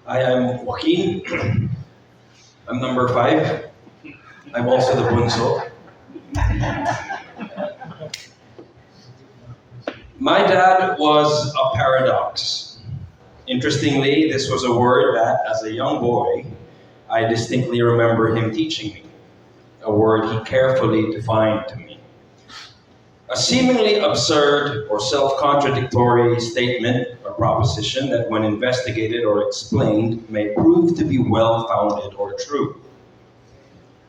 I am Joaquin. I'm number 5. I'm also the bunso. My dad was a paradox. Interestingly, this was a word that, as a young boy, I distinctly remember him teaching me. A word he carefully defined to me. A seemingly absurd or self-contradictory statement or proposition that, when investigated or explained, may prove to be well-founded or true.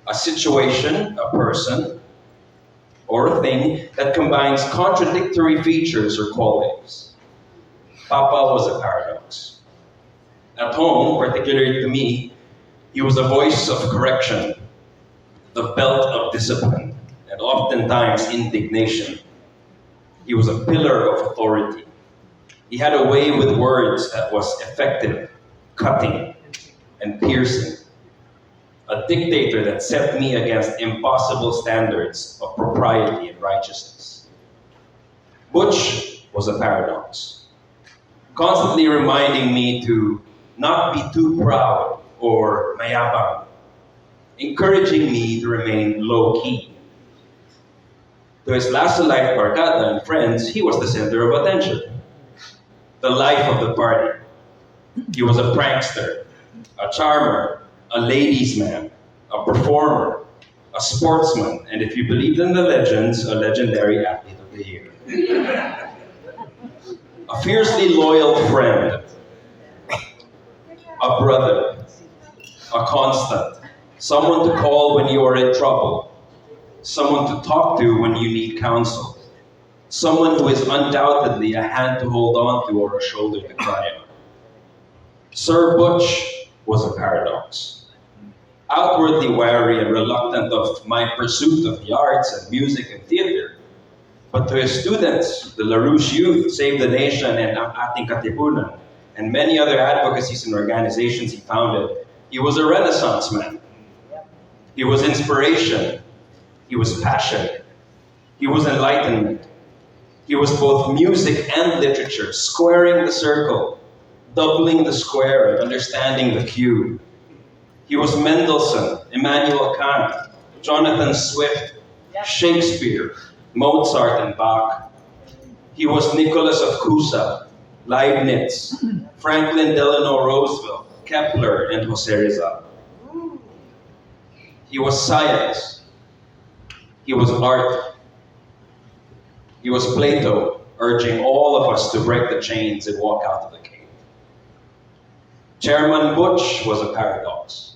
A situation, a person, or a thing that combines contradictory features or qualities. Papa was a paradox. At home, particularly to me, he was a voice of correction, the belt of discipline, and oftentimes indignation. He was a pillar of authority. He had a way with words that was effective, cutting, and piercing. A dictator that set me against impossible standards of propriety and righteousness. Butch was a paradox, constantly reminding me to not be too proud or mayabang, encouraging me to remain low-key. To his Lasalite barkada and friends, he was the center of attention, the life of the party. He was a prankster, a charmer, a ladies' man, a performer, a sportsman, and if you believed in the legends, a legendary athlete of the year. A fiercely loyal friend, a brother, a constant, someone to call when you are in trouble, someone to talk to when you need counsel, someone who is undoubtedly a hand to hold on to or a shoulder to cry on. Sir Butch was a paradox. Outwardly wary and reluctant of my pursuit of the arts and music and theater, but to his students, the LaRouche Youth, Save the Nation, and Ang Ating Katipunan, and many other advocacies and organizations he founded, he was a Renaissance man. He was inspiration. He was passion. He was enlightenment. He was both music and literature, squaring the circle, doubling the square, and understanding the cube. He was Mendelssohn, Immanuel Kant, Jonathan Swift, Shakespeare, Mozart, and Bach. He was Nicholas of Cusa, Leibniz, Franklin Delano Roosevelt, Kepler, and Jose Rizal. He was science. He was art. He was Plato, urging all of us to break the chains and walk out of the cave. Chairman Butch was a paradox.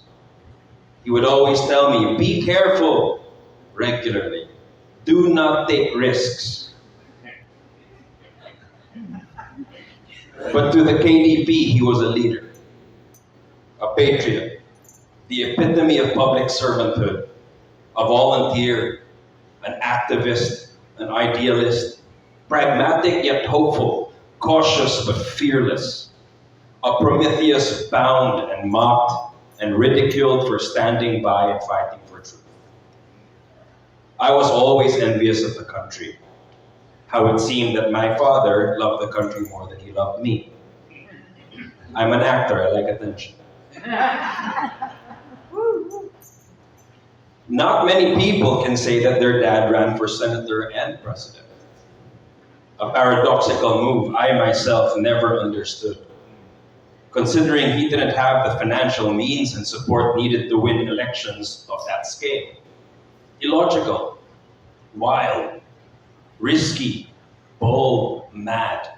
He would always tell me, be careful, regularly. Do not take risks. But to the KDP, he was a leader, a patriot, the epitome of public servanthood, a volunteer, an activist, an idealist, pragmatic yet hopeful, cautious but fearless, a Prometheus bound and mocked and ridiculed for standing by and fighting for truth. I was always envious of the country, how it seemed that my father loved the country more than he loved me. I'm an actor, I like attention. Not many people can say that their dad ran for senator and president. A paradoxical move I myself never understood, considering he didn't have the financial means and support needed to win elections of that scale. Illogical, wild, risky, bold, mad.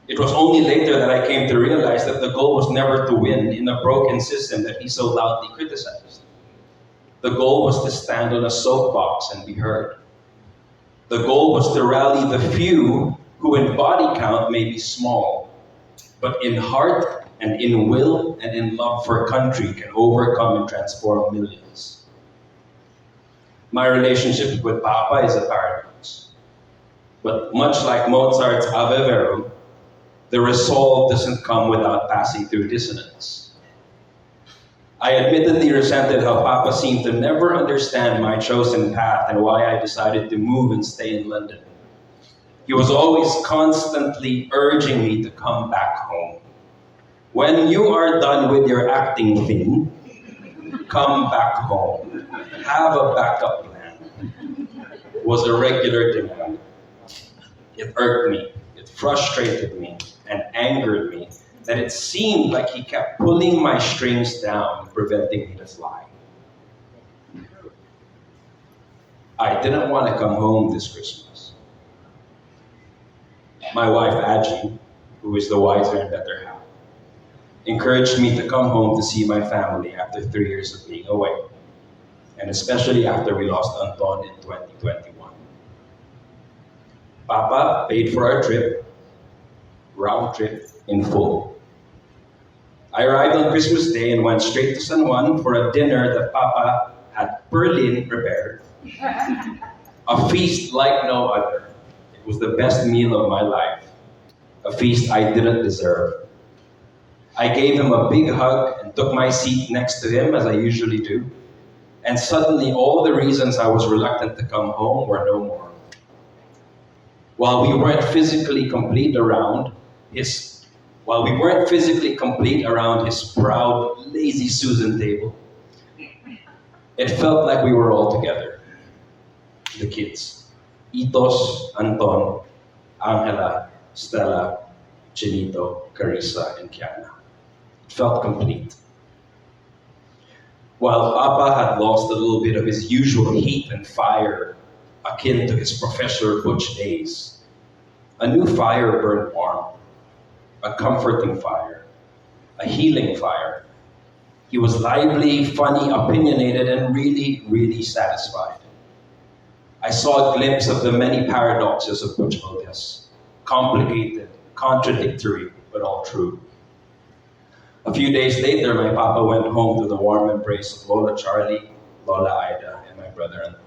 It was only later that I came to realize that the goal was never to win in a broken system that he so loudly criticized. The goal was to stand on a soapbox and be heard. The goal was to rally the few who in body count may be small, but in heart and in will and in love for country can overcome and transform millions. My relationship with Papa is a paradox. But much like Mozart's Ave Verum, the resolve doesn't come without passing through dissonance. I admittedly resented how Papa seemed to never understand my chosen path and why I decided to move and stay in London. He was always constantly urging me to come back home. when you are done with your acting thing, come back home. Have a backup plan. Was a regular demand. It irked me, it frustrated me, and angered me that it seemed like he kept pulling my strings down, preventing me to fly. I didn't want to come home this Christmas. My wife, Angie, who is the wiser and better half, encouraged me to come home to see my family after 3 years of being away, and especially after we lost Anton in 2021. Papa paid for our trip, round trip, in full. I arrived on Christmas Day and went straight to San Juan for a dinner that Papa had Berlin prepared. A feast like no other. It was the best meal of my life. A feast I didn't deserve. I gave him a big hug and took my seat next to him as I usually do. And suddenly all the reasons I was reluctant to come home were no more. While we weren't physically complete around his proud, lazy Susan table, it felt like we were all together. The kids. Itos, Anton, Angela, Stella, Chinito, Carissa, and Kiana. It felt complete. While Papa had lost a little bit of his usual heat and fire, akin to his Professor Butch days, a new fire burned warm, a comforting fire, a healing fire. He was lively, funny, opinionated, and really, really satisfied. I saw a glimpse of the many paradoxes of Butch Valdes, complicated, contradictory, but all true. A few days later, my Papa went home to the warm embrace of Lola Charlie, Lola Ida, and my brother Anton.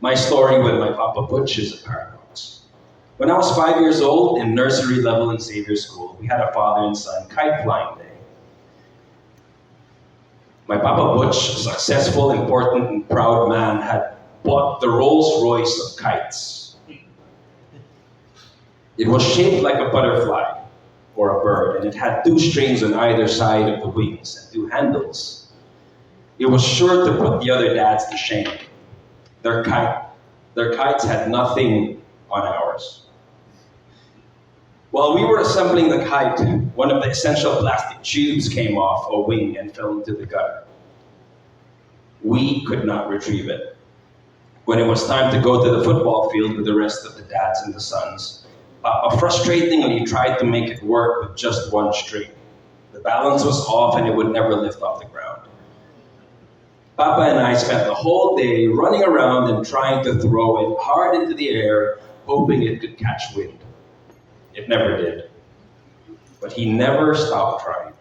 My story with my Papa Butch is a paradox. When I was 5 years old, in nursery level in Xavier School, we had a father and son kite flying day. My Papa Butch, a successful, important, and proud man, had bought the Rolls Royce of kites. It was shaped like a butterfly or a bird, and it had 2 strings on either side of the wings and 2 handles. It was sure to put the other dads to shame. Their kites had nothing on ours. While we were assembling the kite, one of the essential plastic tubes came off a wing and fell into the gutter. We could not retrieve it. When it was time to go to the football field with the rest of the dads and the sons, Papa frustratingly tried to make it work with just 1 string. The balance was off and it would never lift off the ground. Papa and I spent the whole day running around and trying to throw it hard into the air, hoping it could catch wind. It never did. But he never stopped trying.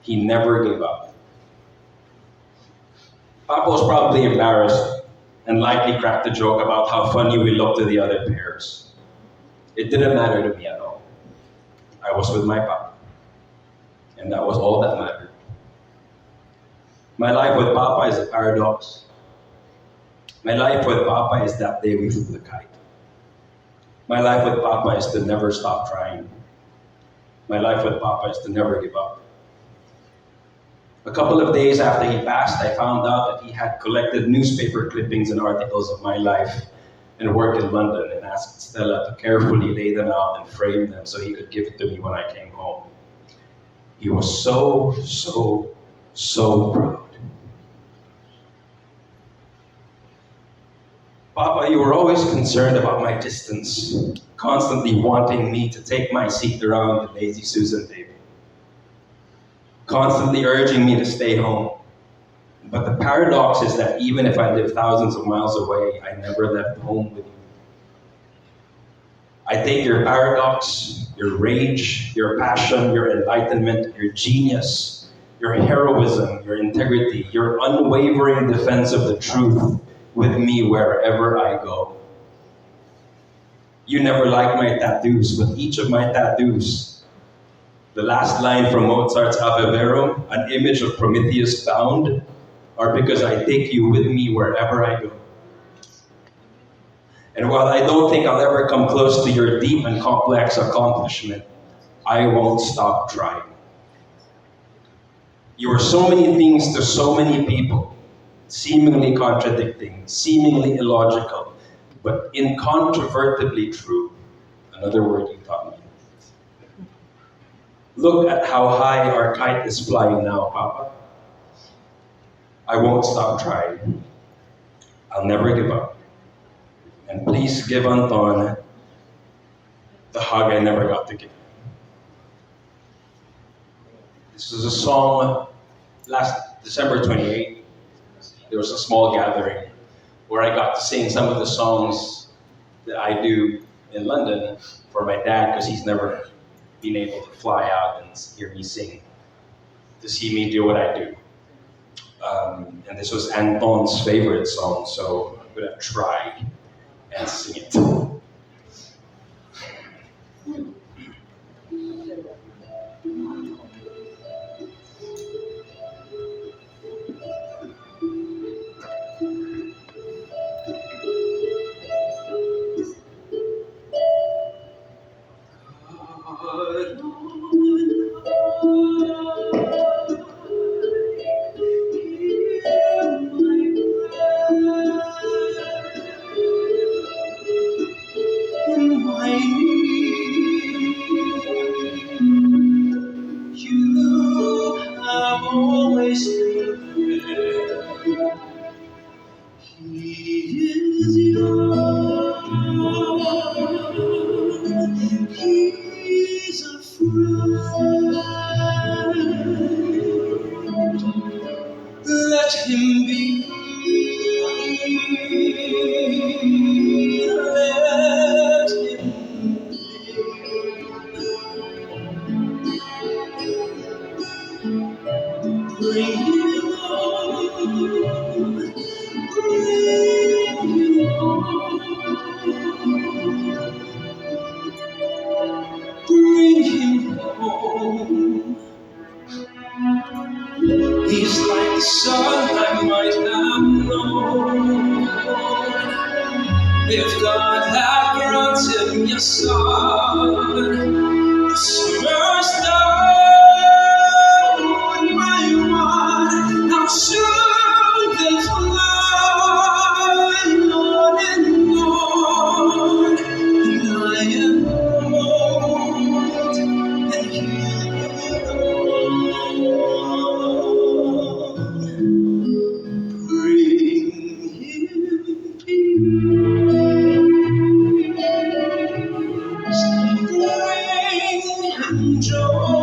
He never gave up. Papa was probably embarrassed and likely cracked a joke about how funny we looked to the other pairs. It didn't matter to me at all. I was with my Papa. And that was all that mattered. My life with Papa is a paradox. My life with Papa is that day we flew the kite. My life with Papa is to never stop trying. My life with Papa is to never give up. A couple of days after he passed, I found out that he had collected newspaper clippings and articles of my life and work in London, and asked Stella to carefully lay them out and frame them so he could give it to me when I came home. He was so proud. Papa, you were always concerned about my distance, constantly wanting me to take my seat around the lazy Susan table, constantly urging me to stay home. But the paradox is that even if I lived thousands of miles away, I never left home with you. I take your paradox, your rage, your passion, your enlightenment, your genius, your heroism, your integrity, your unwavering defense of the truth with me wherever I go. You never liked my tattoos, but each of my tattoos, the last line from Mozart's Ave Verum, an image of Prometheus bound, are because I take you with me wherever I go. And while I don't think I'll ever come close to your deep and complex accomplishment, I won't stop trying. You are so many things to so many people, seemingly contradicting, seemingly illogical, but incontrovertibly true. Another word you taught me. Look at how high our kite is flying now, Papa. I won't stop trying. I'll never give up. And please give Anton the hug I never got to give. This was a song last December 28th. There was a small gathering where I got to sing some of the songs that I do in London for my dad because he's never been able to fly out and hear me sing, to see me do what I do. And this was Anton's favorite song, so I'm gonna try and sing it. Let him be. Let him bring him home. Bring him home. Bring him home. He's like the sun I might have known. If God had granted me a son, the summer's done one by one. How soon they'll fly on and on, and I am old and he'll be old. Bring him peace, bring him joy.